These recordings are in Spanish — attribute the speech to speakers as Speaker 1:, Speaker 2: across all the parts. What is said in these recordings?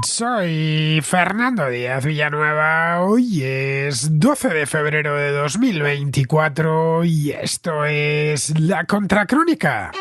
Speaker 1: Soy Fernando Díaz Villanueva, hoy es 12 de febrero de 2024 y esto es La Contracrónica.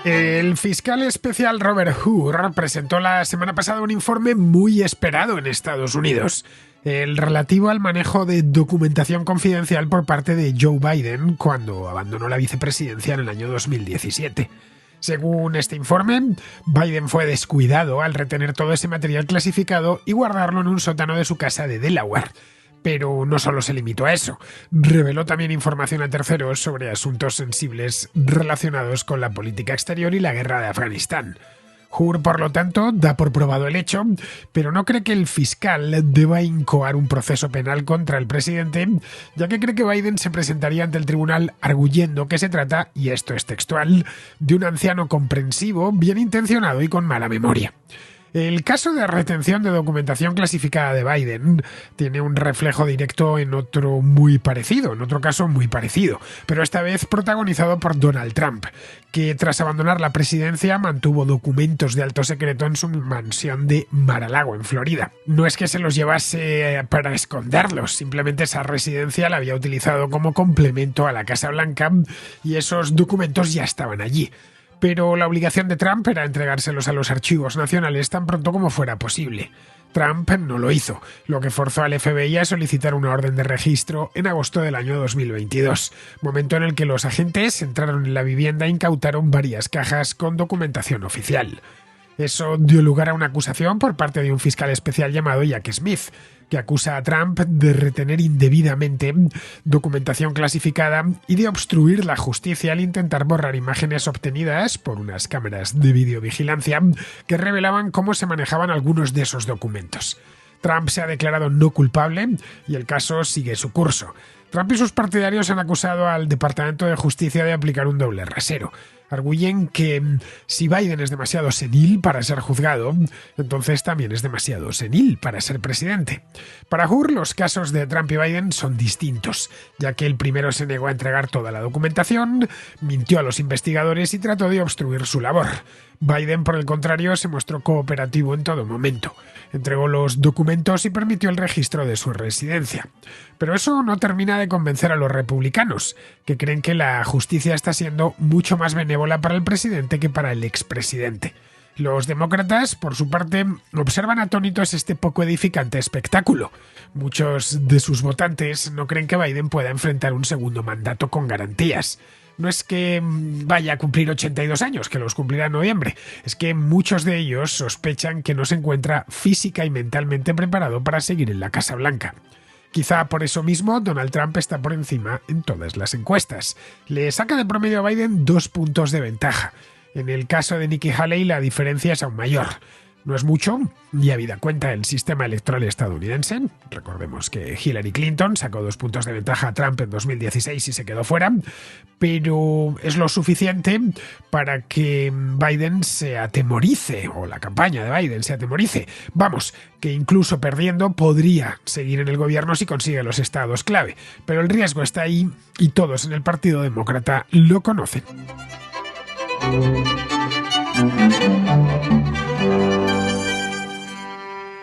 Speaker 1: El fiscal especial Robert Hur presentó la semana pasada un informe muy esperado en Estados Unidos, el relativo al manejo de documentación confidencial por parte de Joe Biden cuando abandonó la vicepresidencia en el año 2017. Según este informe, Biden fue descuidado al retener todo ese material clasificado y guardarlo en un sótano de su casa de Delaware. Pero no solo se limitó a eso, reveló también información a terceros sobre asuntos sensibles relacionados con la política exterior y la guerra de Afganistán. Hur, por lo tanto, da por probado el hecho, pero no cree que el fiscal deba incoar un proceso penal contra el presidente, ya que cree que Biden se presentaría ante el tribunal arguyendo que se trata, y esto es textual, de un anciano comprensivo, bien intencionado y con mala memoria. El caso de retención de documentación clasificada de Biden tiene un reflejo directo en otro caso muy parecido, pero esta vez protagonizado por Donald Trump, que tras abandonar la presidencia mantuvo documentos de alto secreto en su mansión de Mar-a-Lago, en Florida. No es que se los llevase para esconderlos, simplemente esa residencia la había utilizado como complemento a la Casa Blanca y esos documentos ya estaban allí. Pero la obligación de Trump era entregárselos a los archivos nacionales tan pronto como fuera posible. Trump no lo hizo, lo que forzó al FBI a solicitar una orden de registro en agosto del año 2022, momento en el que los agentes entraron en la vivienda e incautaron varias cajas con documentación oficial. Eso dio lugar a una acusación por parte de un fiscal especial llamado Jack Smith, que acusa a Trump de retener indebidamente documentación clasificada y de obstruir la justicia al intentar borrar imágenes obtenidas por unas cámaras de videovigilancia que revelaban cómo se manejaban algunos de esos documentos. Trump se ha declarado no culpable y el caso sigue su curso. Trump y sus partidarios han acusado al Departamento de Justicia de aplicar un doble rasero. Arguyen que si Biden es demasiado senil para ser juzgado, entonces también es demasiado senil para ser presidente. Para Hur, los casos de Trump y Biden son distintos, ya que el primero se negó a entregar toda la documentación, mintió a los investigadores y trató de obstruir su labor. Biden, por el contrario, se mostró cooperativo en todo momento. Entregó los documentos y permitió el registro de su residencia. Pero eso no termina de convencer a los republicanos, que creen que la justicia está siendo mucho más benévola para el presidente que para el expresidente. Los demócratas, por su parte, observan atónitos este poco edificante espectáculo. Muchos de sus votantes no creen que Biden pueda enfrentar un segundo mandato con garantías. No es que vaya a cumplir 82 años, que los cumplirá en noviembre. Es que muchos de ellos sospechan que no se encuentra física y mentalmente preparado para seguir en la Casa Blanca. Quizá por eso mismo Donald Trump está por encima en todas las encuestas. Le saca de promedio a Biden 2 puntos de ventaja. En el caso de Nikki Haley la diferencia es aún mayor. No es mucho, y habida cuenta el sistema electoral estadounidense. Recordemos que Hillary Clinton sacó 2 puntos de ventaja a Trump en 2016 y se quedó fuera, pero es lo suficiente para que Biden se atemorice, o la campaña de Biden se atemorice. Vamos, que incluso perdiendo podría seguir en el gobierno si consigue los estados clave, pero el riesgo está ahí y todos en el Partido Demócrata lo conocen.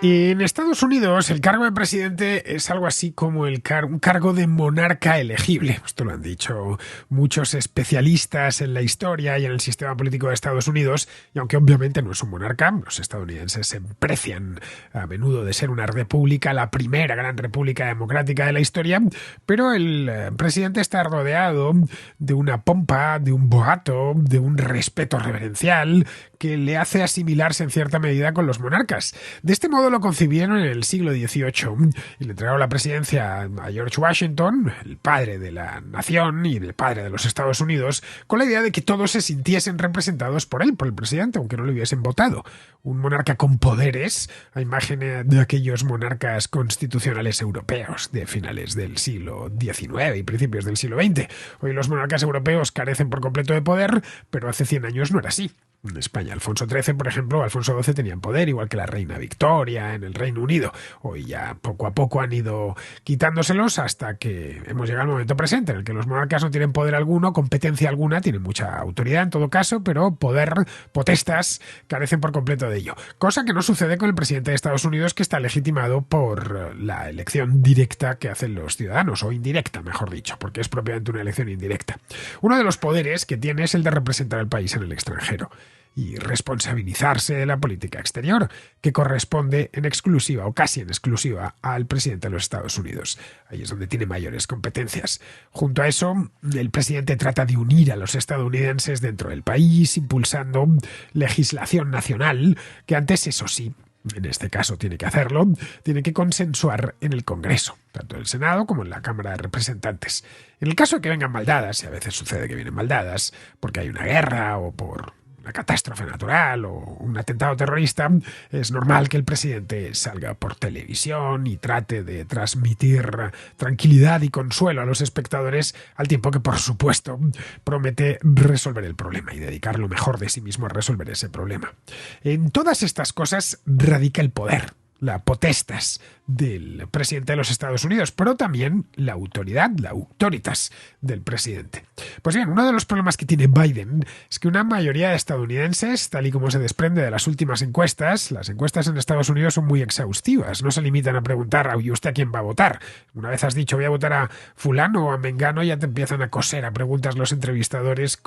Speaker 1: En Estados Unidos, el cargo de presidente es algo así como un cargo de monarca elegible. Esto lo han dicho muchos especialistas en la historia y en el sistema político de Estados Unidos, y aunque obviamente no es un monarca, los estadounidenses se precian a menudo de ser una república, la primera gran república democrática de la historia, pero el presidente está rodeado de una pompa, de un boato, de un respeto reverencial que le hace asimilarse en cierta medida con los monarcas. De este modo lo concibieron en el siglo XVIII y le entregaron la presidencia a George Washington, el padre de la nación y el padre de los Estados Unidos, con la idea de que todos se sintiesen representados por él, por el presidente, aunque no lo hubiesen votado. Un monarca con poderes, a imagen de aquellos monarcas constitucionales europeos de finales del siglo XIX y principios del siglo XX. Hoy los monarcas europeos carecen por completo de poder, pero hace 100 años no era así. en España. Alfonso XIII, por ejemplo, o Alfonso XII tenían poder, igual que la reina Victoria en el Reino Unido. Hoy ya poco a poco han ido quitándoselos hasta que hemos llegado al momento presente, en el que los monarcas no tienen poder alguno, competencia alguna, tienen mucha autoridad en todo caso, pero poder, potestas, carecen por completo de ello. Cosa que no sucede con el presidente de Estados Unidos, que está legitimado por la elección directa que hacen los ciudadanos, o indirecta, mejor dicho, porque es propiamente una elección indirecta. Uno de los poderes que tiene es el de representar al país en el extranjero y responsabilizarse de la política exterior, que corresponde en exclusiva o casi en exclusiva al presidente de los Estados Unidos. Ahí es donde tiene mayores competencias. Junto a eso, el presidente trata de unir a los estadounidenses dentro del país, impulsando legislación nacional que antes, eso sí, en este caso tiene que hacerlo, tiene que consensuar en el Congreso, tanto en el Senado como en la Cámara de Representantes. En el caso de que vengan mal dadas, y a veces sucede que vienen mal dadas, porque hay una guerra o por una catástrofe natural o un atentado terrorista, es normal que el presidente salga por televisión y trate de transmitir tranquilidad y consuelo a los espectadores, al tiempo que, por supuesto, promete resolver el problema y dedicar lo mejor de sí mismo a resolver ese problema. En todas estas cosas radica el poder, la potestas del presidente de los Estados Unidos, pero también la autoridad, la autoritas del presidente. Pues bien, uno de los problemas que tiene Biden es que una mayoría de estadounidenses, tal y como se desprende de las últimas encuestas, las encuestas en Estados Unidos son muy exhaustivas, no se limitan a preguntar, ¿y usted a quién va a votar? Una vez has dicho voy a votar a fulano o a mengano, ya te empiezan a coser a preguntas los entrevistadores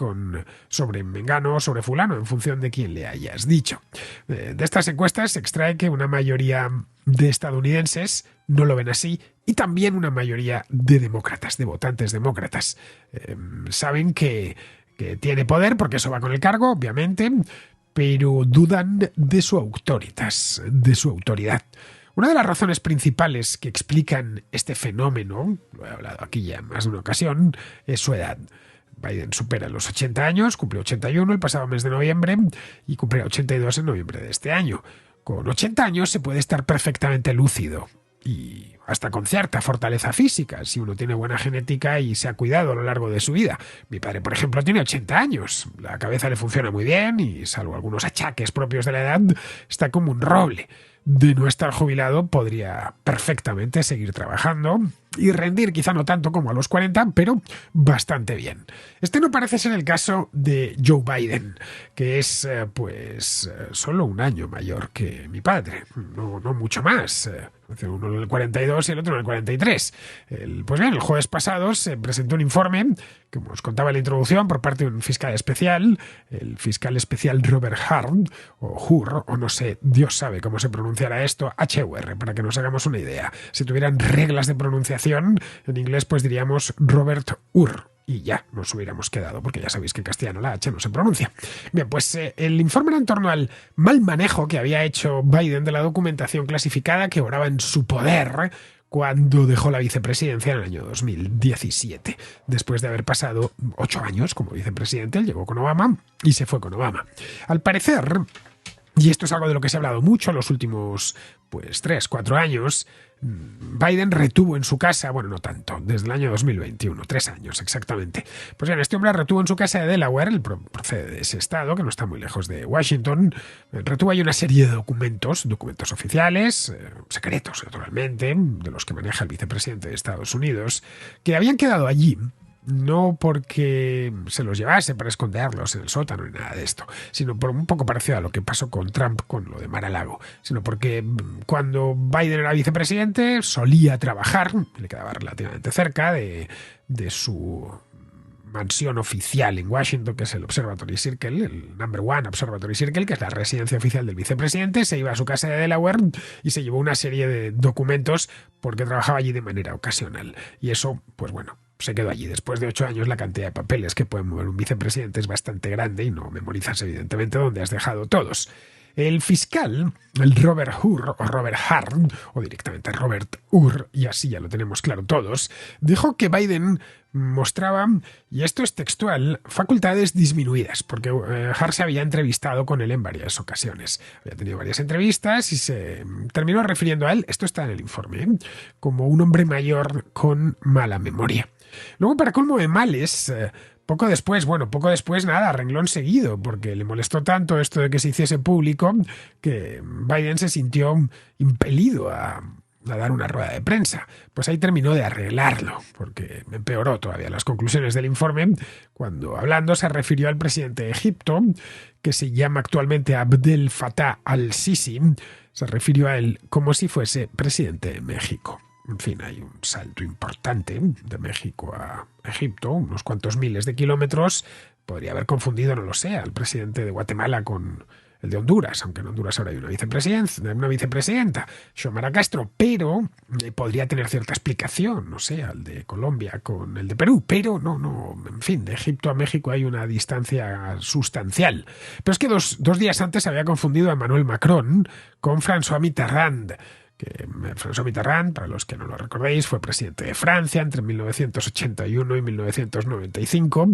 Speaker 1: sobre mengano o sobre fulano, en función de quién le hayas dicho. De estas encuestas se extrae que una mayoría de estadounidenses no lo ven así, y también una mayoría de demócratas, de votantes demócratas. Saben que tiene poder, porque eso va con el cargo, obviamente, pero dudan de su autoritas, de su autoridad. Una de las razones principales que explican este fenómeno, lo he hablado aquí ya en más de una ocasión, es su edad. Biden supera los 80 años, cumple 81 el pasado mes de noviembre y cumple 82 en noviembre de este año. Con 80 años se puede estar perfectamente lúcido y hasta con cierta fortaleza física, si uno tiene buena genética y se ha cuidado a lo largo de su vida. Mi padre, por ejemplo, tiene 80 años. La cabeza le funciona muy bien y, salvo algunos achaques propios de la edad, está como un roble. De no estar jubilado, podría perfectamente seguir trabajando y rendir, quizá no tanto como a los 40, pero bastante bien. Este no parece ser el caso de Joe Biden, que es solo un año mayor que mi padre, no mucho más. Uno en el 42 y el otro en el 43. Pues bien, el jueves pasado se presentó un informe, como os contaba en la introducción, por parte de un fiscal especial, el fiscal especial Robert Hur, o no sé, Dios sabe cómo se pronunciará esto, HUR, para que nos hagamos una idea. Si tuvieran reglas de pronunciación, en inglés pues diríamos Robert Hur. Y ya nos hubiéramos quedado, porque ya sabéis que en castellano la H no se pronuncia. Bien, pues el informe era en torno al mal manejo que había hecho Biden de la documentación clasificada que obraba en su poder cuando dejó la vicepresidencia en el año 2017. Después de haber pasado 8 años como vicepresidente, él llegó con Obama y se fue con Obama. Al parecer, y esto es algo de lo que se ha hablado mucho en los últimos 3-4 años, Biden retuvo en su casa, bueno, no tanto, desde el año 2021, 3 años exactamente. Pues bien, este hombre retuvo en su casa de Delaware, él procede de ese estado, que no está muy lejos de Washington, retuvo ahí una serie de documentos oficiales, secretos naturalmente, de los que maneja el vicepresidente de Estados Unidos, que habían quedado allí. No porque se los llevase para esconderlos en el sótano ni nada de esto, sino por un poco parecido a lo que pasó con Trump con lo de Mar-a-Lago, sino porque cuando Biden era vicepresidente solía trabajar, le quedaba relativamente cerca de su mansión oficial en Washington, que es el Observatory Circle, el Number One Observatory Circle, que es la residencia oficial del vicepresidente. Se iba a su casa de Delaware y se llevó una serie de documentos porque trabajaba allí de manera ocasional. Y eso, pues bueno, se quedó allí. Después de 8 años, la cantidad de papeles que puede mover un vicepresidente es bastante grande y no memorizas evidentemente dónde has dejado todos. El fiscal, el Robert Hur, o directamente Robert Hur, y así ya lo tenemos claro todos, dijo que Biden mostraba, y esto es textual, facultades disminuidas, porque Hur se había entrevistado con él en varias ocasiones. Había tenido varias entrevistas y se terminó refiriendo a él, esto está en el informe, como un hombre mayor con mala memoria. Luego, para colmo de males, Poco después nada, renglón seguido, porque le molestó tanto esto de que se hiciese público que Biden se sintió impelido a dar una rueda de prensa. Pues ahí terminó de arreglarlo, porque empeoró todavía las conclusiones del informe, cuando hablando se refirió al presidente de Egipto, que se llama actualmente Abdel Fattah al-Sisi, se refirió a él como si fuese presidente de México. En fin, hay un salto importante de México a Egipto, unos cuantos miles de kilómetros. Podría haber confundido, no lo sé, al presidente de Guatemala con el de Honduras, aunque en Honduras ahora hay una vicepresidenta, Xiomara Castro, pero podría tener cierta explicación, no sé, al de Colombia con el de Perú, pero no, en fin, de Egipto a México hay una distancia sustancial. Pero es que dos días antes había confundido a Emmanuel Macron con François Mitterrand, que François Mitterrand, para los que no lo recordéis, fue presidente de Francia entre 1981 y 1995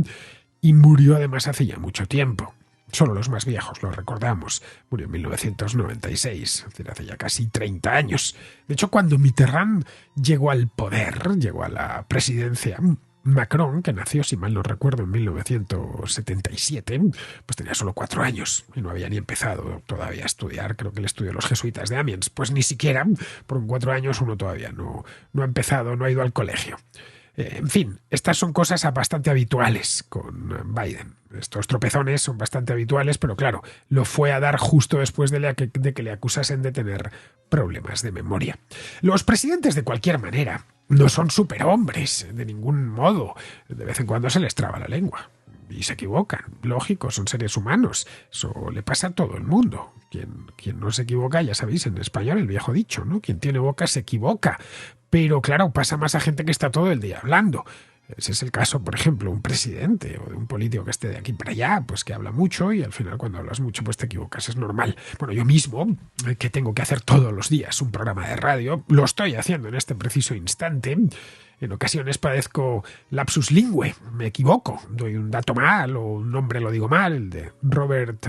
Speaker 1: y murió además hace ya mucho tiempo. Solo los más viejos lo recordamos. Murió en 1996, es decir, hace ya casi 30 años. De hecho, cuando Mitterrand llegó al poder, llegó a la presidencia, Macron, que nació, si mal no recuerdo, en 1977, pues tenía solo 4 años y no había ni empezado todavía a estudiar. Creo que él estudió los jesuitas de Amiens. Pues ni siquiera, por 4 años uno todavía no ha empezado, no ha ido al colegio. En fin, estas son cosas bastante habituales con Biden. Estos tropezones son bastante habituales, pero claro, lo fue a dar justo después de que le acusasen de tener problemas de memoria. Los presidentes, de cualquier manera, no son superhombres, de ningún modo. De vez en cuando se les traba la lengua. Y se equivocan. Lógico, son seres humanos. Eso le pasa a todo el mundo. Quien no se equivoca, ya sabéis, en español el viejo dicho, ¿no? Quien tiene boca se equivoca. Pero claro, pasa más a gente que está todo el día hablando. Ese es el caso, por ejemplo, un presidente o de un político que esté de aquí para allá, pues que habla mucho y al final cuando hablas mucho pues te equivocas, es normal. Bueno, yo mismo, que tengo que hacer todos los días un programa de radio, lo estoy haciendo en este preciso instante. En ocasiones padezco lapsus lingüe, me equivoco, doy un dato mal o un nombre lo digo mal, el de Robert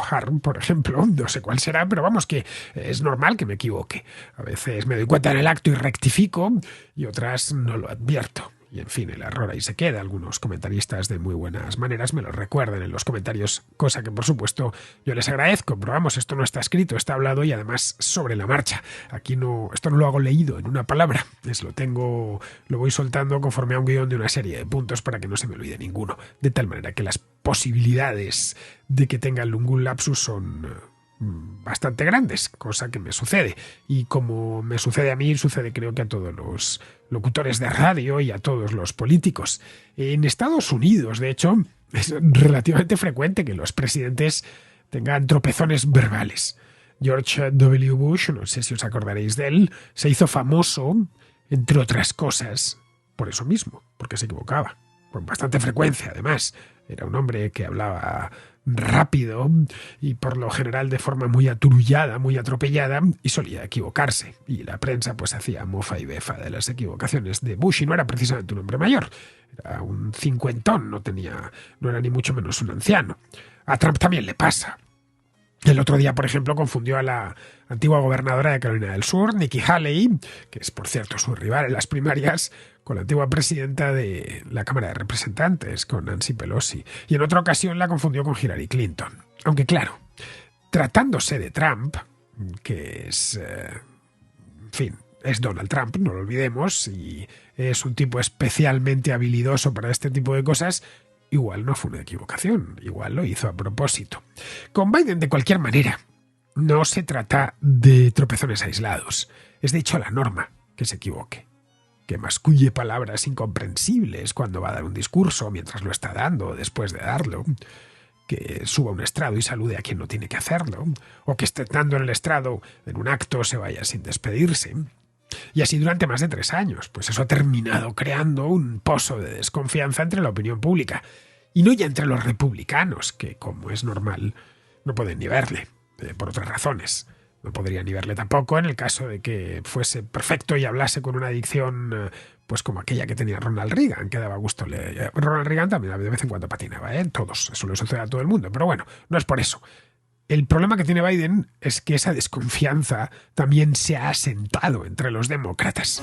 Speaker 1: Harm, por ejemplo, no sé cuál será, pero vamos, que es normal que me equivoque. A veces me doy cuenta en el acto y rectifico y otras no lo advierto. Y en fin, el error ahí se queda. Algunos comentaristas de muy buenas maneras me lo recuerdan en los comentarios, cosa que por supuesto yo les agradezco, pero vamos, esto no está escrito, está hablado y además sobre la marcha. Aquí esto no lo hago leído en una palabra, lo voy soltando conforme a un guión de una serie de puntos para que no se me olvide ninguno, de tal manera que las posibilidades de que tenga algún lapsus son bastante grandes, cosa que me sucede. Y como me sucede a mí, sucede creo que a todos los locutores de radio y a todos los políticos. En Estados Unidos, de hecho, es relativamente frecuente que los presidentes tengan tropezones verbales. George W. Bush, no sé si os acordaréis de él, se hizo famoso, entre otras cosas, por eso mismo, porque se equivocaba, con bastante frecuencia además. Era un hombre que hablaba rápido y por lo general de forma muy aturullada, muy atropellada, y solía equivocarse. Y la prensa pues hacía mofa y befa de las equivocaciones de Bush, y no era precisamente un hombre mayor, era un cincuentón, no era ni mucho menos un anciano. A Trump también le pasa. El otro día, por ejemplo, confundió a la antigua gobernadora de Carolina del Sur, Nikki Haley, que es, por cierto, su rival en las primarias, con la antigua presidenta de la Cámara de Representantes, con Nancy Pelosi. Y en otra ocasión la confundió con Hillary Clinton. Aunque claro, tratándose de Trump, que es, en fin, es Donald Trump, no lo olvidemos, y es un tipo especialmente habilidoso para este tipo de cosas, igual no fue una equivocación, igual lo hizo a propósito. Con Biden, de cualquier manera, no se trata de tropezones aislados. Es de hecho la norma que se equivoque, que masculle palabras incomprensibles cuando va a dar un discurso, mientras lo está dando o después de darlo, que suba a un estrado y salude a quien no tiene que hacerlo, o que estando en el estrado en un acto se vaya sin despedirse. Y así durante más de 3 años, pues eso ha terminado creando un pozo de desconfianza entre la opinión pública. Y no ya entre los republicanos, que, como es normal, no pueden ni verle, por otras razones. No podrían ni verle tampoco en el caso de que fuese perfecto y hablase con una dicción pues como aquella que tenía Ronald Reagan, que daba gusto. Ronald Reagan también de vez en cuando patinaba, todos, eso le sucede a todo el mundo, pero bueno, no es por eso. El problema que tiene Biden es que esa desconfianza también se ha asentado entre los demócratas.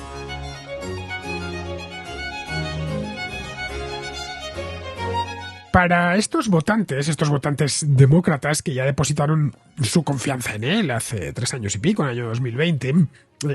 Speaker 1: Para estos votantes demócratas que ya depositaron su confianza en él hace 3 años y pico, en el año 2020,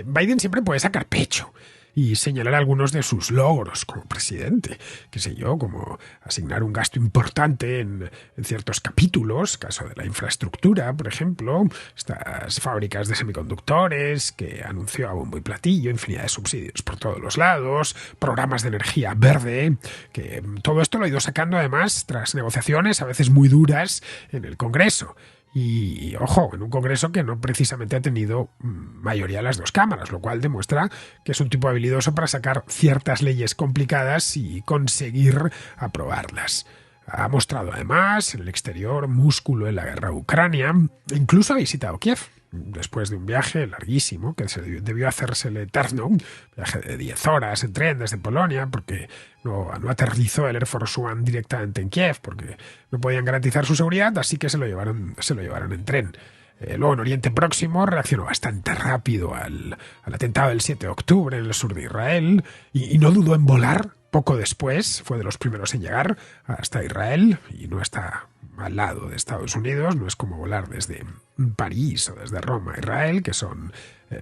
Speaker 1: Biden siempre puede sacar pecho y señalar algunos de sus logros como presidente, qué sé yo, como asignar un gasto importante en ciertos capítulos, caso de la infraestructura, por ejemplo, estas fábricas de semiconductores que anunció a bombo y platillo, infinidad de subsidios por todos los lados, programas de energía verde, que todo esto lo ha ido sacando además tras negociaciones a veces muy duras en el Congreso. Y, ojo, en un Congreso que no precisamente ha tenido mayoría en las dos cámaras, lo cual demuestra que es un tipo habilidoso para sacar ciertas leyes complicadas y conseguir aprobarlas. Ha mostrado además en el exterior músculo en la guerra a Ucrania, incluso ha visitado Kiev, después de un viaje larguísimo que debió hacérsele eterno, un viaje de 10 horas en tren desde Polonia, porque no aterrizó el Air Force One directamente en Kiev, porque no podían garantizar su seguridad, así que se lo llevaron en tren. Luego en Oriente Próximo reaccionó bastante rápido al atentado del 7 de octubre en el sur de Israel y no dudó en volar. Poco después fue de los primeros en llegar hasta Israel y no está al lado de Estados Unidos, no es como volar desde París o desde Roma a Israel, que son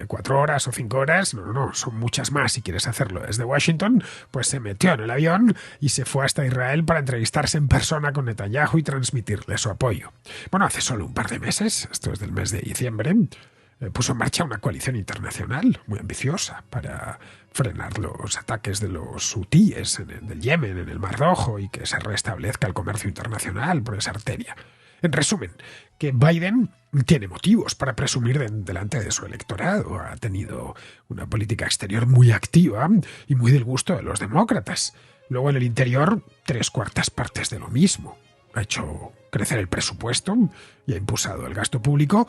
Speaker 1: 4 horas o 5 horas, no, son muchas más si quieres hacerlo desde Washington. Pues se metió en el avión y se fue hasta Israel para entrevistarse en persona con Netanyahu y transmitirle su apoyo. Bueno, hace solo un par de meses, esto es del mes de diciembre, puso en marcha una coalición internacional muy ambiciosa para frenar los ataques de los hutíes del Yemen, en el Mar Rojo, y que se restablezca el comercio internacional por esa arteria. En resumen, que Biden tiene motivos para presumir delante de su electorado. Ha tenido una política exterior muy activa y muy del gusto de los demócratas. Luego en el interior, 3/4 partes de lo mismo. Ha hecho crecer el presupuesto y ha impulsado el gasto público,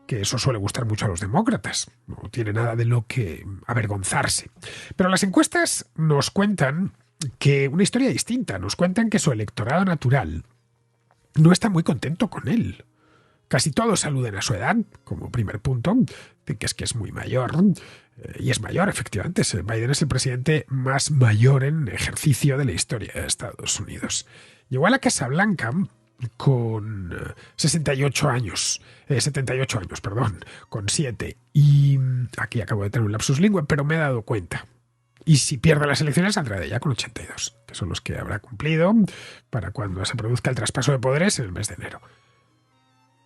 Speaker 1: que eso suele gustar mucho a los demócratas. No tiene nada de lo que avergonzarse. Pero las encuestas nos cuentan que una historia distinta. Nos cuentan que su electorado natural no está muy contento con él. Casi todos aluden a su edad, como primer punto, que es muy mayor. Y es mayor, efectivamente. Biden es el presidente más mayor en ejercicio de la historia de Estados Unidos. Llegó a la Casa Blanca con 78 años, con 7. Y aquí acabo de tener un lapsus lingüe, pero me he dado cuenta. Y si pierde las elecciones, saldrá de ella con 82, que son los que habrá cumplido para cuando se produzca el traspaso de poderes en el mes de enero.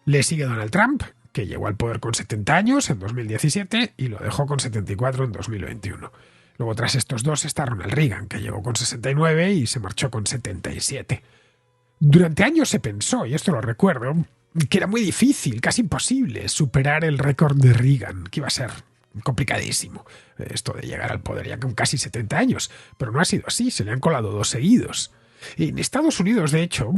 Speaker 1: Le sigue Donald Trump, que llegó al poder con 70 años en 2017 y lo dejó con 74 en 2021. Luego, tras estos dos, está Ronald Reagan, que llegó con 69 y se marchó con 77. Durante años se pensó, y esto lo recuerdo, que era muy difícil, casi imposible, superar el récord de Reagan, que iba a ser complicadísimo esto de llegar al poder ya con casi 70 años. Pero no ha sido así, se le han colado 2 seguidos. Y en Estados Unidos, de hecho,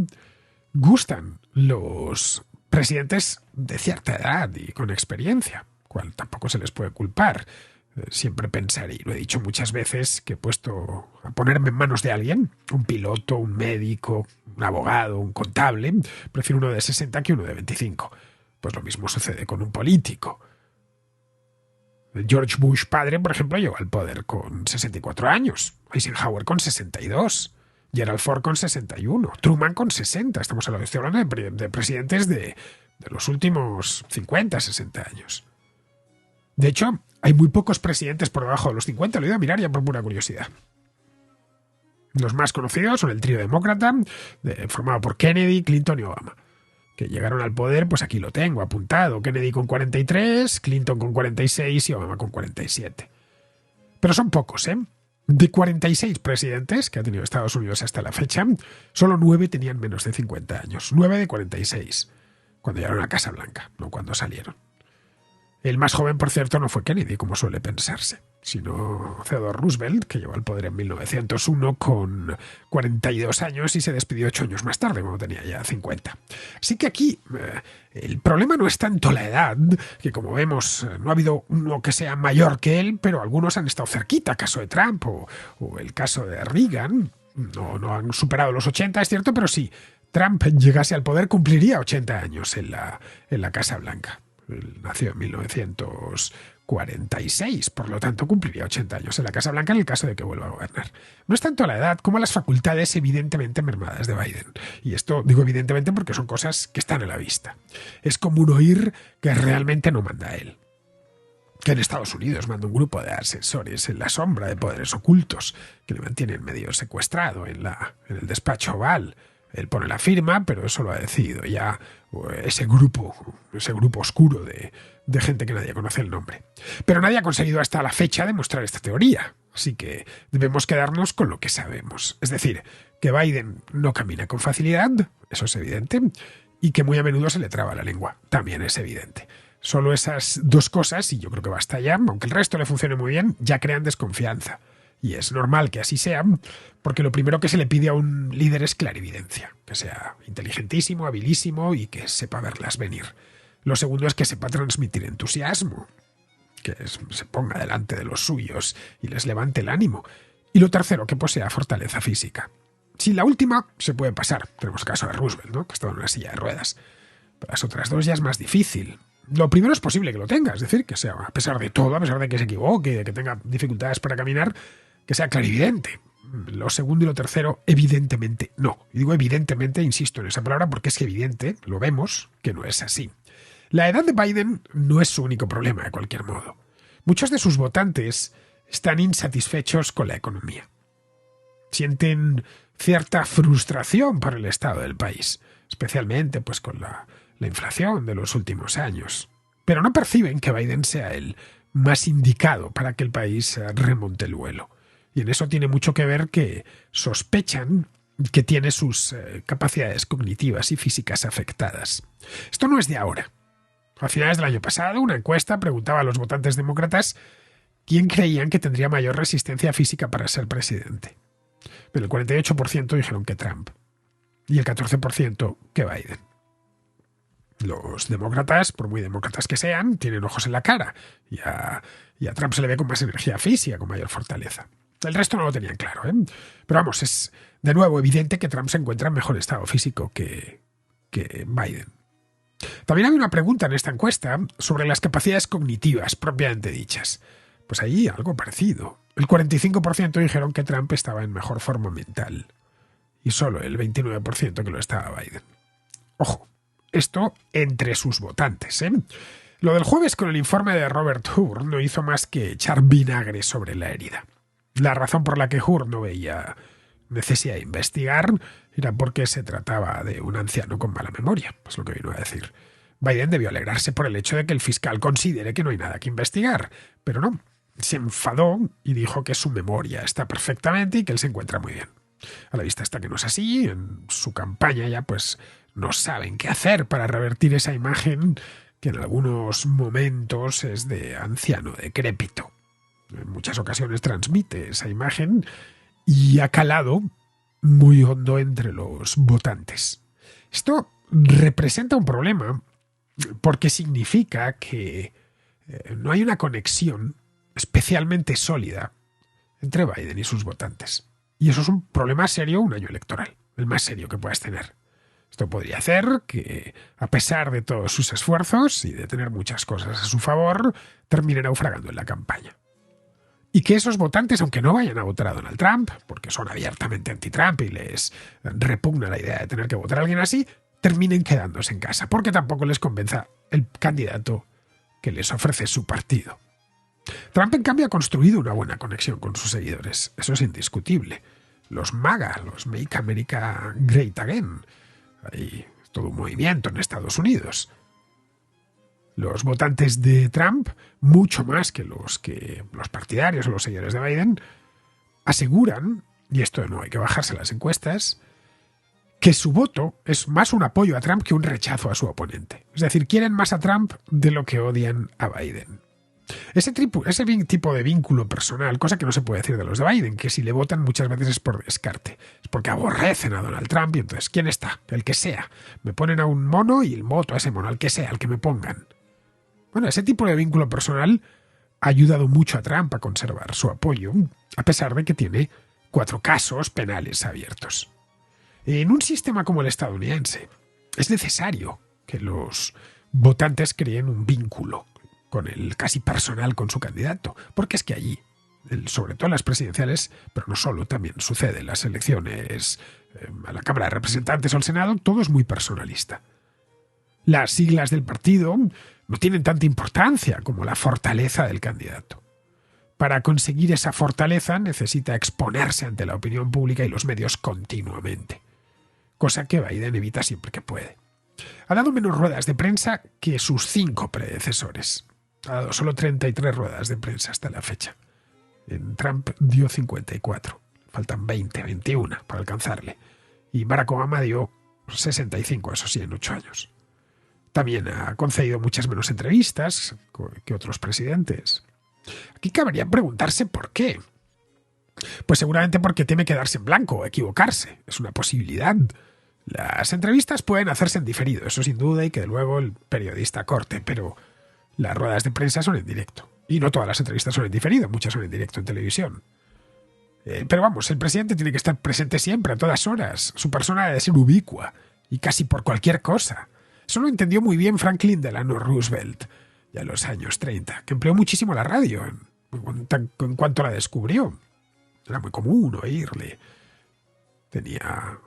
Speaker 1: gustan los presidentes de cierta edad y con experiencia, cual tampoco se les puede culpar. Siempre pensaré, y lo he dicho muchas veces, que he puesto a ponerme en manos de alguien, un piloto, un médico, un abogado, un contable, prefiero uno de 60 que uno de 25. Pues lo mismo sucede con un político. George Bush padre, por ejemplo, llegó al poder con 64 años, Eisenhower con 62, Gerald Ford con 61, Truman con 60. Estoy hablando de presidentes de los últimos 50, 60 años. De hecho, hay muy pocos presidentes por debajo de los 50, lo he ido a mirar ya por pura curiosidad. Los más conocidos son el trío demócrata, formado por Kennedy, Clinton y Obama, que llegaron al poder, pues aquí lo tengo apuntado. Kennedy con 43, Clinton con 46 y Obama con 47. Pero son pocos, ¿eh? De 46 presidentes que ha tenido Estados Unidos hasta la fecha, solo 9 tenían menos de 50 años. 9 de 46, cuando llegaron a Casa Blanca, no cuando salieron. El más joven, por cierto, no fue Kennedy, como suele pensarse, sino Theodore Roosevelt, que llegó al poder en 1901 con 42 años y se despidió 8 años más tarde, cuando tenía ya 50. Así que aquí el problema no es tanto la edad, que como vemos no ha habido uno que sea mayor que él, pero algunos han estado cerquita, caso de Trump o el caso de Reagan. No han superado los 80, es cierto, pero si Trump llegase al poder cumpliría 80 años en la Casa Blanca. Él nació en 1946 46, por lo tanto cumpliría 80 años en la Casa Blanca en el caso de que vuelva a gobernar. No es tanto la edad como las facultades evidentemente mermadas de Biden. Y esto digo evidentemente porque son cosas que están a la vista. Es común oír que realmente no manda él. Que en Estados Unidos manda un grupo de asesores en la sombra de poderes ocultos que le mantienen medio secuestrado en el despacho oval. Él pone la firma, pero eso lo ha decidido ya ese grupo oscuro de gente que nadie conoce el nombre. Pero nadie ha conseguido hasta la fecha demostrar esta teoría. Así que debemos quedarnos con lo que sabemos. Es decir, que Biden no camina con facilidad, eso es evidente, y que muy a menudo se le traba la lengua, también es evidente. Solo esas dos cosas, y yo creo que basta ya, aunque el resto le funcione muy bien, ya crean desconfianza. Y es normal que así sea, porque lo primero que se le pide a un líder es clarividencia, que sea inteligentísimo, habilísimo y que sepa verlas venir. Lo segundo es que sepa transmitir entusiasmo, que se ponga delante de los suyos y les levante el ánimo. Y lo tercero, que posea fortaleza física. Si la última se puede pasar, tenemos caso de Roosevelt, ¿no?, que estaba en una silla de ruedas. Pero las otras dos ya es más difícil. Lo primero es posible que lo tenga, es decir, que sea, a pesar de todo, a pesar de que se equivoque, de que tenga dificultades para caminar, que sea clarividente. Lo segundo y lo tercero, evidentemente no. Y digo evidentemente, insisto en esa palabra, porque es que evidente, lo vemos, que no es así. La edad de Biden no es su único problema, de cualquier modo. Muchos de sus votantes están insatisfechos con la economía. Sienten cierta frustración por el estado del país, especialmente pues con la inflación de los últimos años. Pero no perciben que Biden sea el más indicado para que el país remonte el vuelo. Y en eso tiene mucho que ver que sospechan que tiene sus capacidades cognitivas y físicas afectadas. Esto no es de ahora. A finales del año pasado, una encuesta preguntaba a los votantes demócratas quién creían que tendría mayor resistencia física para ser presidente. Pero el 48% dijeron que Trump y el 14% que Biden. Los demócratas, por muy demócratas que sean, tienen ojos en la cara y a Trump se le ve con más energía física, con mayor fortaleza. El resto no lo tenían claro, ¿eh? Pero vamos, es de nuevo evidente que Trump se encuentra en mejor estado físico que Biden. También había una pregunta en esta encuesta sobre las capacidades cognitivas propiamente dichas. Pues ahí algo parecido. El 45% dijeron que Trump estaba en mejor forma mental y solo el 29% que lo estaba Biden. Ojo, esto entre sus votantes, ¿eh? Lo del jueves con el informe de Robert Hur no hizo más que echar vinagre sobre la herida. La razón por la que Hur no veía necesidad de investigar era porque se trataba de un anciano con mala memoria, es lo que vino a decir. Biden debió alegrarse por el hecho de que el fiscal considere que no hay nada que investigar, pero no. Se enfadó y dijo que su memoria está perfectamente y que él se encuentra muy bien. A la vista está que no es así. En su campaña ya pues no saben qué hacer para revertir esa imagen que en algunos momentos es de anciano decrépito. En muchas ocasiones transmite esa imagen y ha calado muy hondo entre los votantes. Esto representa un problema porque significa que no hay una conexión especialmente sólida entre Biden y sus votantes. Y eso es un problema serio un año electoral, el más serio que puedas tener. Esto podría hacer que, a pesar de todos sus esfuerzos y de tener muchas cosas a su favor, termine naufragando en la campaña. Y que esos votantes, aunque no vayan a votar a Donald Trump, porque son abiertamente anti-Trump y les repugna la idea de tener que votar a alguien así, terminen quedándose en casa, porque tampoco les convenza el candidato que les ofrece su partido. Trump, en cambio, ha construido una buena conexión con sus seguidores. Eso es indiscutible. Los MAGA, los Make America Great Again. Hay todo un movimiento en Estados Unidos. Los votantes de Trump, mucho más que los partidarios o los seguidores de Biden, aseguran, y esto no hay que bajarse las encuestas, que su voto es más un apoyo a Trump que un rechazo a su oponente. Es decir, quieren más a Trump de lo que odian a Biden. Ese tipo de vínculo personal, cosa que no se puede decir de los de Biden, que si le votan muchas veces es por descarte, es porque aborrecen a Donald Trump y entonces, ¿quién está? El que sea. Me ponen a un mono y el voto a ese mono, al que sea, al que me pongan. Bueno, ese tipo de vínculo personal ha ayudado mucho a Trump a conservar su apoyo, a pesar de que tiene 4 casos penales abiertos. En un sistema como el estadounidense, es necesario que los votantes creen un vínculo. con el casi personal con su candidato, porque es que allí, sobre todo en las presidenciales, pero no solo, también sucede en las elecciones a la Cámara de Representantes o al Senado, todo es muy personalista. Las siglas del partido no tienen tanta importancia como la fortaleza del candidato. Para conseguir esa fortaleza necesita exponerse ante la opinión pública y los medios continuamente, cosa que Biden evita siempre que puede. Ha dado menos ruedas de prensa que sus 5 predecesores. Ha dado solo 33 ruedas de prensa hasta la fecha. En Trump dio 54. Faltan 20, 21 para alcanzarle. Y Barack Obama dio 65, eso sí, en 8 años. También ha concedido muchas menos entrevistas que otros presidentes. Aquí cabría preguntarse por qué. Pues seguramente porque teme quedarse en blanco o equivocarse. Es una posibilidad. Las entrevistas pueden hacerse en diferido, eso sin duda, y que luego el periodista corte, pero las ruedas de prensa son en directo. Y no todas las entrevistas son en diferido, muchas son en directo en televisión. Pero vamos, el presidente tiene que estar presente siempre, a todas horas. Su persona debe ser ubicua, y casi por cualquier cosa. Eso lo entendió muy bien Franklin Delano Roosevelt, ya en los años 30, que empleó muchísimo la radio en cuanto la descubrió. Era muy común oírle.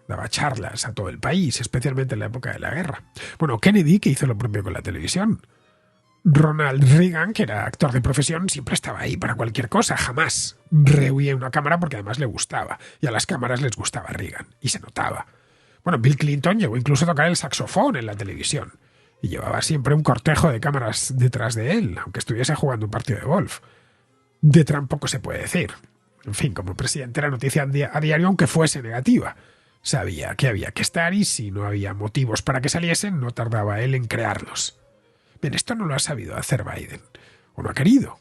Speaker 1: Daba charlas a todo el país, especialmente en la época de la guerra. Bueno, Kennedy, que hizo lo propio con la televisión. Ronald Reagan, que era actor de profesión, siempre estaba ahí para cualquier cosa, jamás rehuía una cámara porque además le gustaba. Y a las cámaras les gustaba Reagan, y se notaba. Bueno, Bill Clinton llegó incluso a tocar el saxofón en la televisión. Y llevaba siempre un cortejo de cámaras detrás de él, aunque estuviese jugando un partido de golf. De Trump poco se puede decir. En fin, como presidente era noticia a diario, aunque fuese negativa. Sabía que había que estar y si no había motivos para que saliesen, no tardaba él en crearlos. Bien, esto no lo ha sabido hacer Biden, o no ha querido.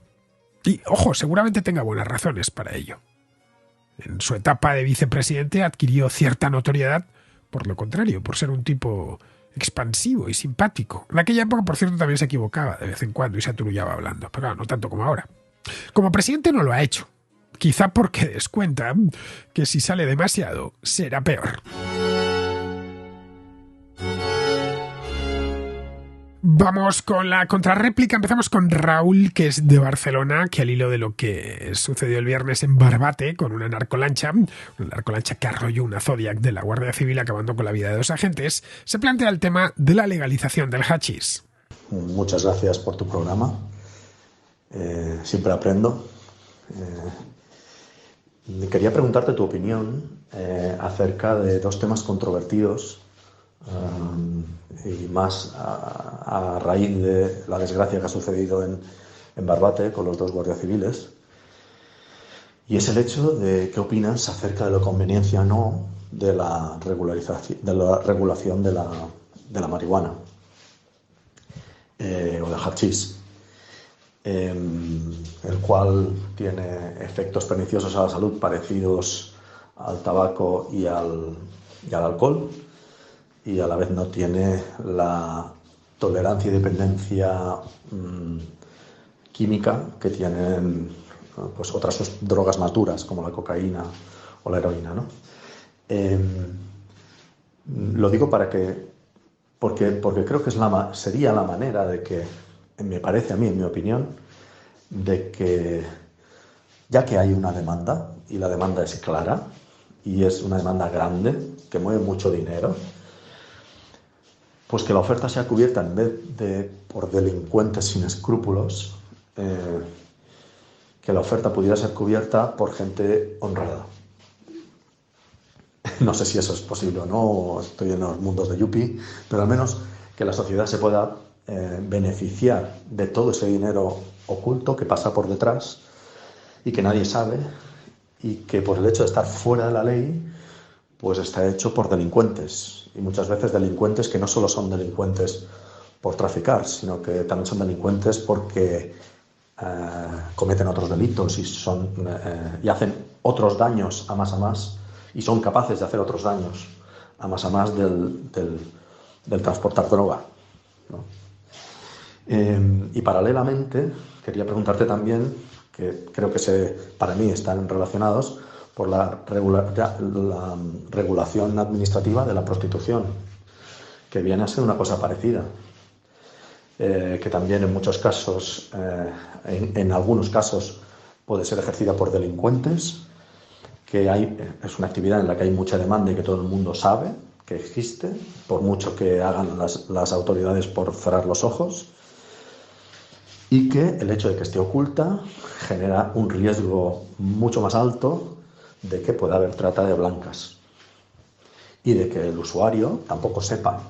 Speaker 1: Y, ojo, seguramente tenga buenas razones para ello. En su etapa de vicepresidente adquirió cierta notoriedad, por lo contrario, por ser un tipo expansivo y simpático. En aquella época, por cierto, también se equivocaba de vez en cuando y se aturullaba hablando, pero claro, no tanto como ahora. Como presidente no lo ha hecho. Quizá porque descuenta que si sale demasiado, será peor. Vamos con la contrarréplica. Empezamos con Raúl, que es de Barcelona, que al hilo de lo que sucedió el viernes en Barbate con una narcolancha que arrolló una Zodiac de la Guardia Civil acabando con la vida de 2 agentes, se plantea el tema de la legalización del hachís.
Speaker 2: Muchas gracias por tu programa. Siempre aprendo. Quería preguntarte tu opinión acerca de 2 temas controvertidos y más a raíz de la desgracia que ha sucedido en Barbate con los 2 guardias civiles, y es el hecho de qué opinas acerca de la conveniencia o no de la regulación de la marihuana o del hachís, el cual tiene efectos perniciosos a la salud parecidos al tabaco y al alcohol, y a la vez no tiene la tolerancia y dependencia química que tienen pues otras drogas maduras como la cocaína o la heroína, ¿no? Lo digo porque creo que sería la manera de que, me parece a mí, en mi opinión, de que ya que hay una demanda, y la demanda es clara, y es una demanda grande, que mueve mucho dinero, pues que la oferta sea cubierta en vez de por delincuentes sin escrúpulos, que la oferta pudiera ser cubierta por gente honrada. No sé si eso es posible o no, estoy en los mundos de Yuppie, pero al menos que la sociedad se pueda beneficiar de todo ese dinero oculto que pasa por detrás y que nadie sabe, y que por el hecho de estar fuera de la ley pues está hecho por delincuentes, y muchas veces delincuentes que no solo son delincuentes por traficar, sino que también son delincuentes porque cometen otros delitos y hacen otros daños a más, y son capaces de hacer otros daños a más del transportar droga, ¿no? Y paralelamente quería preguntarte también, que creo que para mí están relacionados, por la regulación administrativa de la prostitución, que viene a ser una cosa parecida. que también en muchos casos, en algunos casos, puede ser ejercida por delincuentes, es una actividad en la que hay mucha demanda y que todo el mundo sabe que existe, por mucho que hagan las autoridades por cerrar los ojos, y que el hecho de que esté oculta genera un riesgo mucho más alto de que pueda haber trata de blancas y de que el usuario tampoco sepa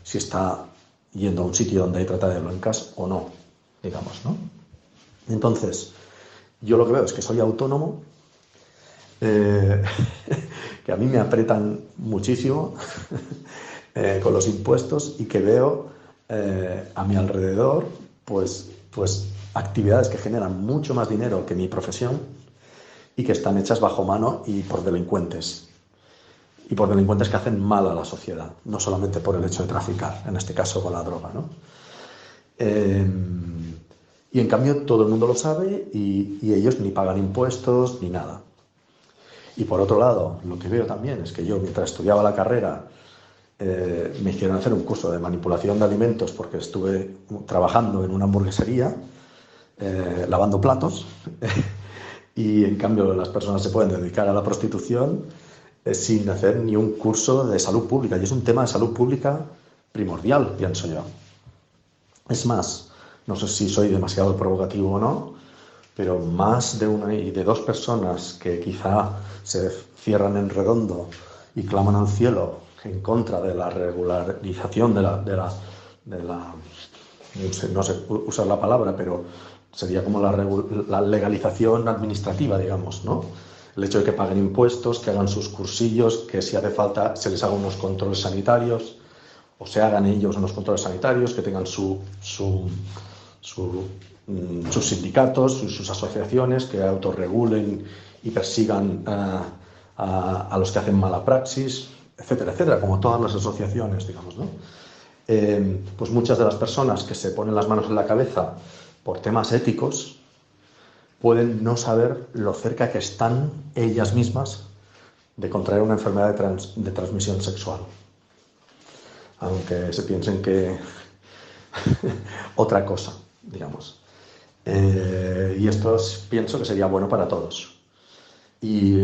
Speaker 2: si está yendo a un sitio donde hay trata de blancas o no, digamos, ¿no? Entonces, yo lo que veo es que soy autónomo, que a mí me apretan muchísimo con los impuestos y que veo a mi alrededor pues actividades que generan mucho más dinero que mi profesión y que están hechas bajo mano y por delincuentes. Y por delincuentes que hacen mal a la sociedad, no solamente por el hecho de traficar, en este caso con la droga, ¿no? Y en cambio todo el mundo lo sabe y ellos ni pagan impuestos ni nada. Y por otro lado, lo que veo también es que yo, mientras estudiaba la carrera, me hicieron hacer un curso de manipulación de alimentos porque estuve trabajando en una hamburguesería, lavando platos, y en cambio las personas se pueden dedicar a la prostitución sin hacer ni un curso de salud pública. Y es un tema de salud pública primordial, pienso yo. Es más, no sé si soy demasiado provocativo o no, pero más de una y de dos personas que quizá se cierran en redondo y claman al cielo en contra de la regularización de la no sé usar la palabra, pero sería como la legalización administrativa, digamos, ¿no? El hecho de que paguen impuestos, que hagan sus cursillos, que si hace falta se les haga unos controles sanitarios o se hagan ellos unos controles sanitarios, que tengan sus sindicatos, sus asociaciones, que autorregulen y persigan a los que hacen mala praxis, etcétera, etcétera, como todas las asociaciones, digamos, ¿no? Pues muchas de las personas que se ponen las manos en la cabeza por temas éticos pueden no saber lo cerca que están ellas mismas de contraer una enfermedad de transmisión sexual. Aunque se piensen que otra cosa, digamos. Y esto pienso que sería bueno para todos. Y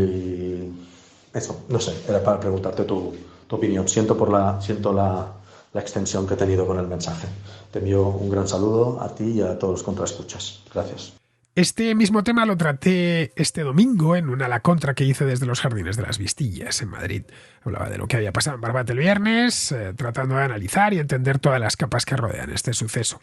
Speaker 2: eso, no sé, era para preguntarte tu opinión. Siento la extensión que he tenido con el mensaje. Te envío un gran saludo a ti y a todos los contraescuchas. Gracias.
Speaker 1: Este mismo tema lo traté este domingo en una La Contra que hice desde los Jardines de las Vistillas, en Madrid. Hablaba de lo que había pasado en Barbate el viernes, tratando de analizar y entender todas las capas que rodean este suceso.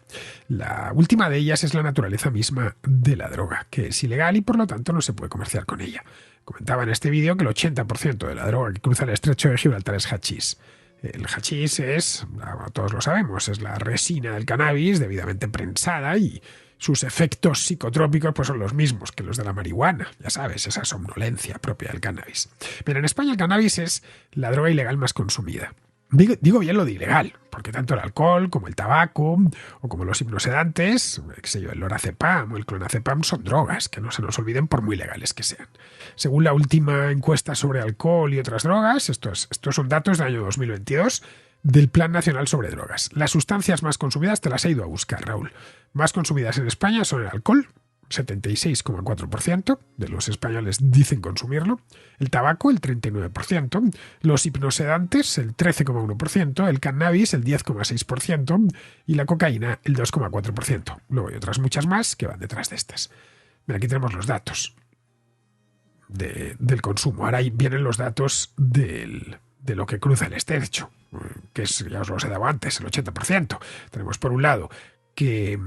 Speaker 1: La última de ellas es la naturaleza misma de la droga, que es ilegal y por lo tanto no se puede comerciar con ella. Comentaba en este vídeo que el 80% de la droga que cruza el estrecho de Gibraltar es hachís. El hachís es, todos lo sabemos, es la resina del cannabis debidamente prensada y sus efectos psicotrópicos pues son los mismos que los de la marihuana, ya sabes, esa somnolencia propia del cannabis. Pero en España el cannabis es la droga ilegal más consumida. Digo bien lo de ilegal, porque tanto el alcohol como el tabaco o como los hipnosedantes, qué sé yo, el lorazepam o el clonazepam son drogas, que no se nos olviden por muy legales que sean. Según la última encuesta sobre alcohol y otras drogas, estos son datos del año 2022, del Plan Nacional sobre Drogas. Las sustancias más consumidas te las he ido a buscar, Raúl. Más consumidas en España son el alcohol, 76,4% de los españoles dicen consumirlo, el tabaco, el 39%, los hipnosedantes, el 13,1%, el cannabis, el 10,6% y la cocaína, el 2,4%. Luego hay otras muchas más que van detrás de estas. Mira, aquí tenemos los datos del consumo. Ahora ahí vienen los datos de lo que cruza el estrecho, que es, ya os los he dado antes, el 80%. Tenemos por un lado que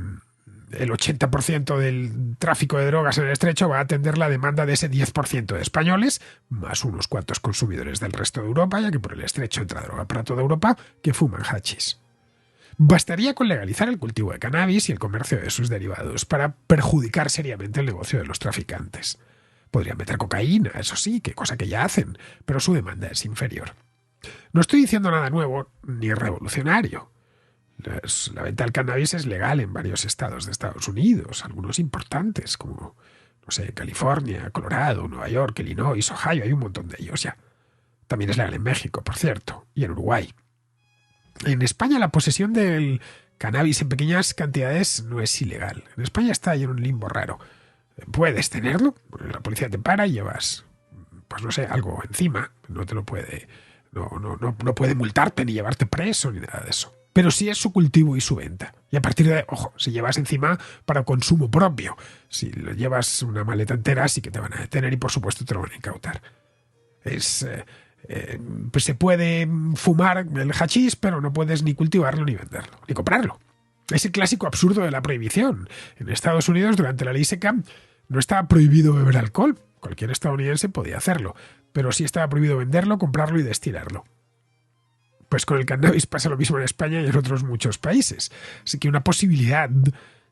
Speaker 1: el 80% del tráfico de drogas en el estrecho va a atender la demanda de ese 10% de españoles, más unos cuantos consumidores del resto de Europa, ya que por el estrecho entra droga para toda Europa, que fuman hachís. Bastaría con legalizar el cultivo de cannabis y el comercio de sus derivados para perjudicar seriamente el negocio de los traficantes. Podrían meter cocaína, eso sí, que cosa que ya hacen, pero su demanda es inferior. No estoy diciendo nada nuevo ni revolucionario. La venta del cannabis es legal en varios estados de Estados Unidos, algunos importantes como, no sé, California, Colorado, Nueva York, Illinois, Ohio, hay un montón de ellos ya. También es legal en México, por cierto, y en Uruguay. En España la posesión del cannabis en pequeñas cantidades no es ilegal. En España está en un limbo raro. Puedes tenerlo, la policía te para y llevas, pues no sé, algo encima, no te lo puede, no puede multarte ni llevarte preso ni nada de eso. Pero sí es su cultivo y su venta. Y a partir de, ojo, si llevas encima para consumo propio, si lo llevas una maleta entera, sí que te van a detener y por supuesto te lo van a incautar. Pues se puede fumar el hachís, pero no puedes ni cultivarlo, ni venderlo, ni comprarlo. Es el clásico absurdo de la prohibición. En Estados Unidos, durante la ley seca, no estaba prohibido beber alcohol. Cualquier estadounidense podía hacerlo, pero sí estaba prohibido venderlo, comprarlo y destilarlo. Pues con el cannabis pasa lo mismo en España y en otros muchos países. Así que una posibilidad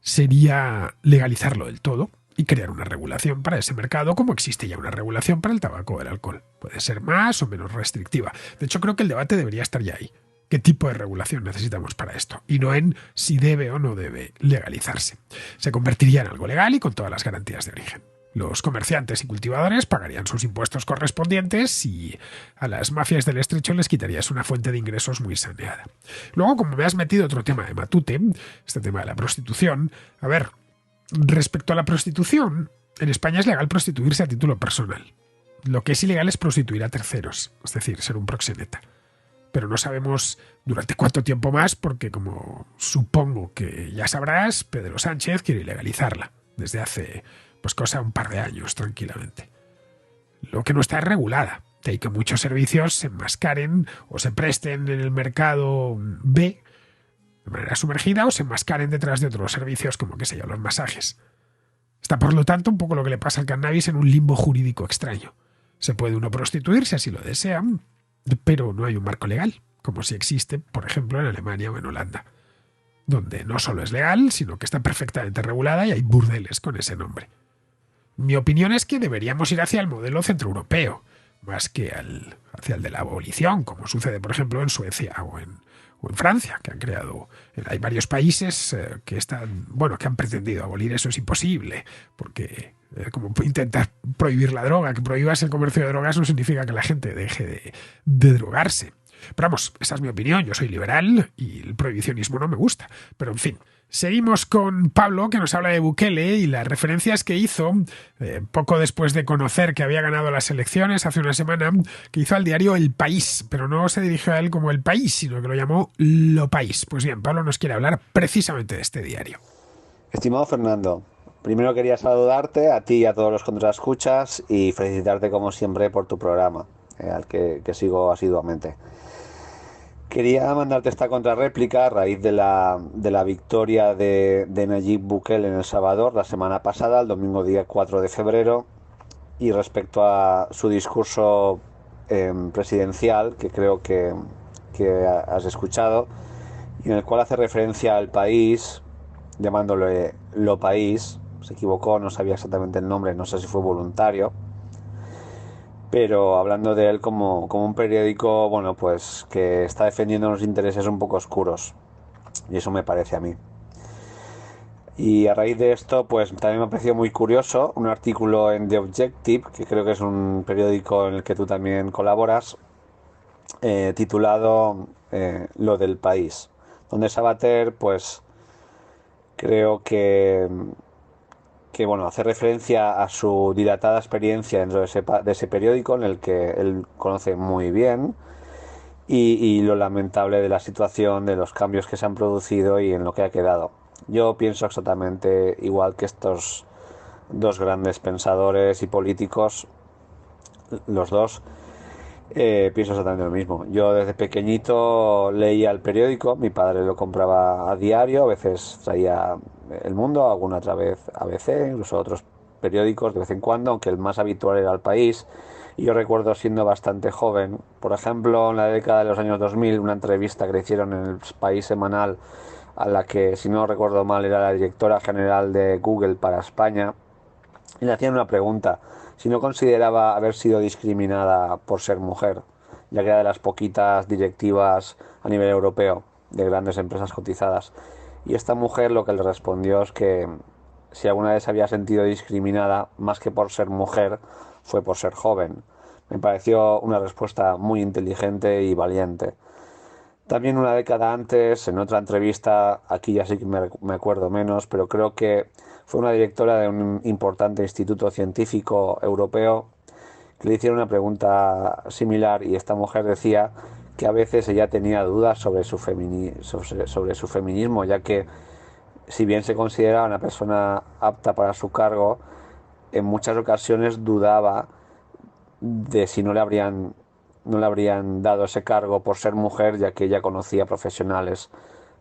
Speaker 1: sería legalizarlo del todo y crear una regulación para ese mercado, como existe ya una regulación para el tabaco o el alcohol. Puede ser más o menos restrictiva. De hecho, creo que el debate debería estar ya ahí. ¿Qué tipo de regulación necesitamos para esto? Y no en si debe o no debe legalizarse. Se convertiría en algo legal y con todas las garantías de origen. Los comerciantes y cultivadores pagarían sus impuestos correspondientes y a las mafias del estrecho les quitarías una fuente de ingresos muy saneada. Luego, como me has metido otro tema de matute, este tema de la prostitución, a ver, respecto a la prostitución, en España es legal prostituirse a título personal. Lo que es ilegal es prostituir a terceros, es decir, ser un proxeneta. Pero no sabemos durante cuánto tiempo más, porque como supongo que ya sabrás, Pedro Sánchez quiere ilegalizarla desde hace, pues cosa, un par de años tranquilamente. Lo que no está es regulada, de ahí que muchos servicios se enmascaren o se presten en el mercado B de manera sumergida o se enmascaren detrás de otros servicios como, qué sé yo, los masajes. Está por lo tanto un poco lo que le pasa al cannabis en un limbo jurídico extraño. Se puede uno prostituir si así lo desea, pero no hay un marco legal, como si existe, por ejemplo, en Alemania o en Holanda, donde no solo es legal, sino que está perfectamente regulada y hay burdeles con ese nombre. Mi opinión es que deberíamos ir hacia el modelo centroeuropeo, más que hacia el de la abolición, como sucede, por ejemplo, en Suecia o en Francia, que han creado. Hay varios países que han pretendido abolir eso. Es imposible, porque como intentar prohibir la droga, que prohíbas el comercio de drogas no significa que la gente deje de drogarse. Pero vamos, esa es mi opinión, yo soy liberal y el prohibicionismo no me gusta. Pero en fin, seguimos con Pablo, que nos habla de Bukele y las referencias que hizo poco después de conocer que había ganado las elecciones hace una semana, que hizo al diario El País, pero no se dirigió a él como El País, sino que lo llamó Lo País. Pues bien, Pablo nos quiere hablar precisamente de este diario.
Speaker 3: Estimado Fernando, primero quería saludarte a ti y a todos los contraescuchas y felicitarte como siempre por tu programa, al que sigo asiduamente. Quería mandarte esta contrarréplica a raíz de la victoria de Nayib Bukele en El Salvador la semana pasada, el domingo día 4 de febrero, y respecto a su discurso presidencial, que creo que has escuchado, y en el cual hace referencia al país, llamándole Lo País. Se equivocó, no sabía exactamente el nombre, no sé si fue voluntario, pero hablando de él como un periódico, bueno, pues que está defendiendo unos intereses un poco oscuros, y eso me parece a mí. Y a raíz de esto, pues también me ha parecido muy curioso un artículo en The Objective, que creo que es un periódico en el que tú también colaboras, titulado Lo del País, donde Sabater, pues creo que bueno, hace referencia a su dilatada experiencia dentro de ese periódico, en el que él conoce muy bien, y lo lamentable de la situación, de los cambios que se han producido y en lo que ha quedado. Yo pienso exactamente igual que estos dos grandes pensadores y políticos, los dos. Pienso exactamente lo mismo. Yo desde pequeñito leía el periódico, mi padre lo compraba a diario, a veces traía El Mundo, alguna otra vez ABC, incluso otros periódicos de vez en cuando, aunque el más habitual era El País. Y yo recuerdo, siendo bastante joven, por ejemplo, en la década de los años 2000, una entrevista que le hicieron en El País semanal, a la que, si no recuerdo mal, era la directora general de Google para España, y le hacían una pregunta: si no consideraba haber sido discriminada por ser mujer, ya que era de las poquitas directivas a nivel europeo de grandes empresas cotizadas. Y esta mujer lo que le respondió es que si alguna vez había sentido discriminada, más que por ser mujer, fue por ser joven. Me pareció una respuesta muy inteligente y valiente. También una década antes, en otra entrevista, aquí ya sí que me acuerdo menos, pero creo que fue una directora de un importante instituto científico europeo que le hicieron una pregunta similar y esta mujer decía que a veces ella tenía dudas sobre sobre su feminismo, ya que si bien se consideraba una persona apta para su cargo, en muchas ocasiones dudaba de si no le habrían dado ese cargo por ser mujer, ya que ella conocía profesionales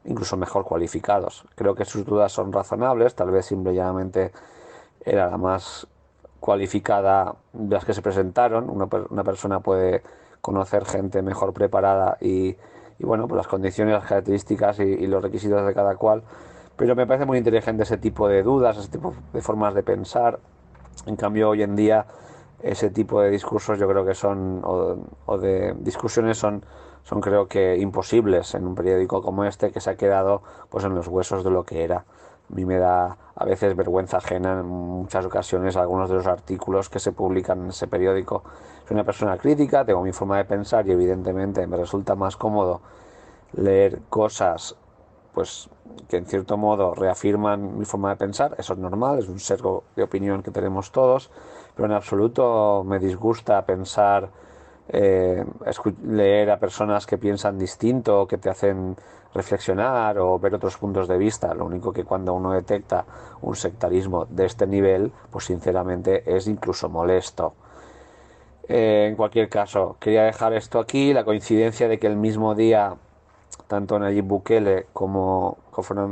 Speaker 3: incluso mejor cualificados. Creo que sus dudas son razonables, tal vez simplemente era la más cualificada de las que se presentaron. Una persona puede conocer gente mejor preparada y bueno, pues las condiciones, las características y los requisitos de cada cual. Pero me parece muy inteligente ese tipo de dudas, ese tipo de formas de pensar. En cambio, hoy en día, ese tipo de discursos yo creo que son, o de discusiones son creo que imposibles en un periódico como este, que se ha quedado pues en los huesos de lo que era. A mí me da a veces vergüenza ajena en muchas ocasiones algunos de los artículos que se publican en ese periódico. Soy una persona crítica, tengo mi forma de pensar y evidentemente me resulta más cómodo leer cosas pues que en cierto modo reafirman mi forma de pensar. Eso es normal, es un sesgo de opinión que tenemos todos, pero en absoluto me disgusta pensar, leer a personas que piensan distinto, que te hacen reflexionar o ver otros puntos de vista. Lo único que cuando uno detecta un sectarismo de este nivel, pues sinceramente es incluso molesto. En cualquier caso, quería dejar esto aquí, la coincidencia de que el mismo día tanto Nayib Bukele como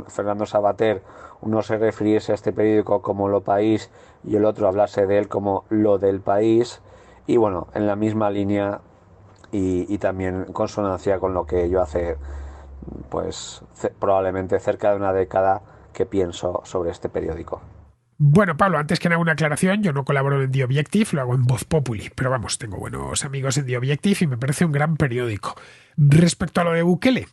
Speaker 3: Fernando Savater, uno se refiriese a este periódico como Lo País y el otro hablase de él como Lo del País, y bueno, en la misma línea y también en consonancia con lo que yo hace pues probablemente cerca de una década que pienso sobre este periódico.
Speaker 1: Bueno, Pablo, antes que nada una aclaración, yo no colaboro en The Objective, lo hago en Voz Populi, pero vamos, tengo buenos amigos en The Objective y me parece un gran periódico. Respecto a lo de Bukele,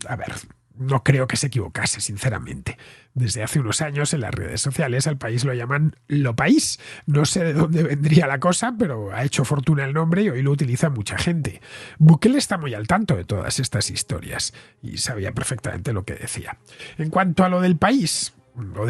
Speaker 1: a ver, no creo que se equivocase, sinceramente. Desde hace unos años en las redes sociales al país lo llaman Lo País. No sé de dónde vendría la cosa, pero ha hecho fortuna el nombre y hoy lo utiliza mucha gente. Bukele está muy al tanto de todas estas historias y sabía perfectamente lo que decía. En cuanto a lo del país, no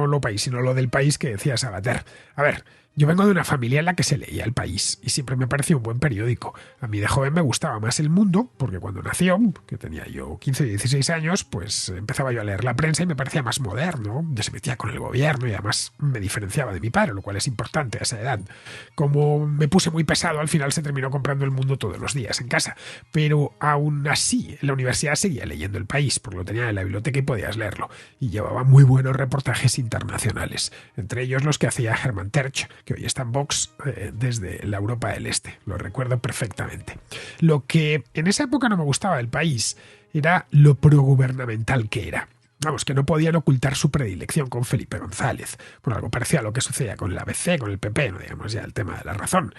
Speaker 1: Lo País, sino lo del país que decía Savater. A ver, yo vengo de una familia en la que se leía El País y siempre me pareció un buen periódico. A mí de joven me gustaba más El Mundo porque cuando nació, que tenía yo 15 o 16 años, pues empezaba yo a leer la prensa y me parecía más moderno, ya se metía con el gobierno y además me diferenciaba de mi padre, lo cual es importante a esa edad. Como me puse muy pesado, al final se terminó comprando El Mundo todos los días en casa, pero aún así en la universidad seguía leyendo El País porque lo tenía en la biblioteca y podías leerlo, y llevaba muy buenos reportajes internacionales, entre ellos los que hacía Hermann Tertsch, que hoy está en Vox desde la Europa del Este. Lo recuerdo perfectamente. Lo que en esa época no me gustaba del país era lo progubernamental que era. Vamos, que no podían ocultar su predilección con Felipe González. Bueno, algo parecía a lo que sucedía con el ABC, con el PP, no digamos ya el tema de la razón.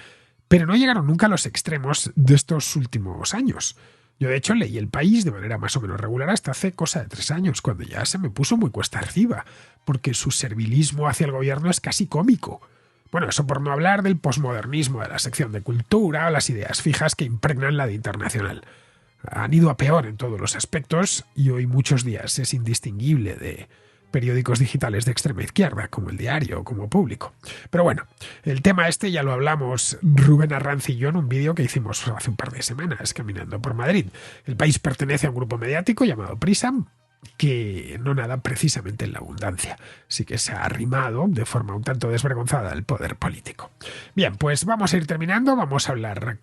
Speaker 1: Pero no llegaron nunca a los extremos de estos últimos años. Yo, de hecho, leí El País de manera más o menos regular hasta hace cosa de 3 años, cuando ya se me puso muy cuesta arriba, porque su servilismo hacia el gobierno es casi cómico. Bueno, eso por no hablar del posmodernismo de la sección de cultura o las ideas fijas que impregnan la de Internacional. Han ido a peor en todos los aspectos y hoy muchos días es indistinguible de periódicos digitales de extrema izquierda, como El Diario o como Público. Pero bueno, el tema este ya lo hablamos Rubén Arranz y yo en un vídeo que hicimos hace un par de semanas caminando por Madrid. El País pertenece a un grupo mediático llamado Prisam, que no nada precisamente en la abundancia, sí que se ha arrimado de forma un tanto desvergonzada al poder político. Bien, pues vamos a ir terminando, vamos a hablar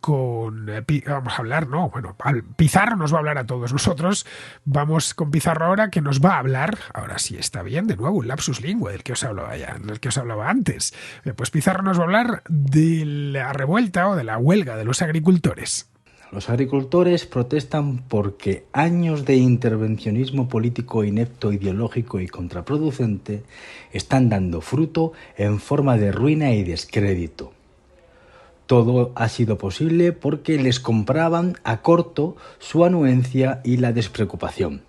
Speaker 1: Pizarro nos va a hablar a todos nosotros, vamos con Pizarro ahora, que nos va a hablar, ahora sí está bien, de nuevo un lapsus lingüe del que os hablaba antes, pues Pizarro nos va a hablar de la revuelta o de la huelga de los agricultores.
Speaker 4: Los agricultores protestan porque años de intervencionismo político inepto, ideológico y contraproducente están dando fruto en forma de ruina y descrédito. Todo ha sido posible porque les compraban a corto su anuencia y la despreocupación.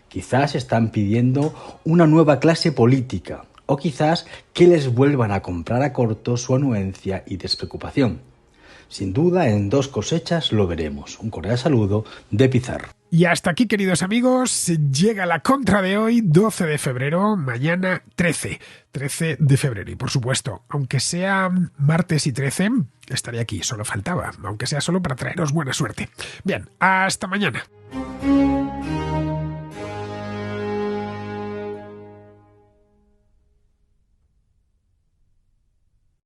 Speaker 4: Quizás están pidiendo una nueva clase política, o quizás que les vuelvan a comprar a corto su anuencia y despreocupación. Sin duda, en 2 cosechas lo veremos. Un cordial saludo de Pizarro.
Speaker 1: Y hasta aquí, queridos amigos, llega la contra de hoy, 12 de febrero, mañana 13 de febrero. Y por supuesto, aunque sea martes y 13, estaré aquí, solo faltaba, aunque sea solo para traeros buena suerte. Bien, hasta mañana.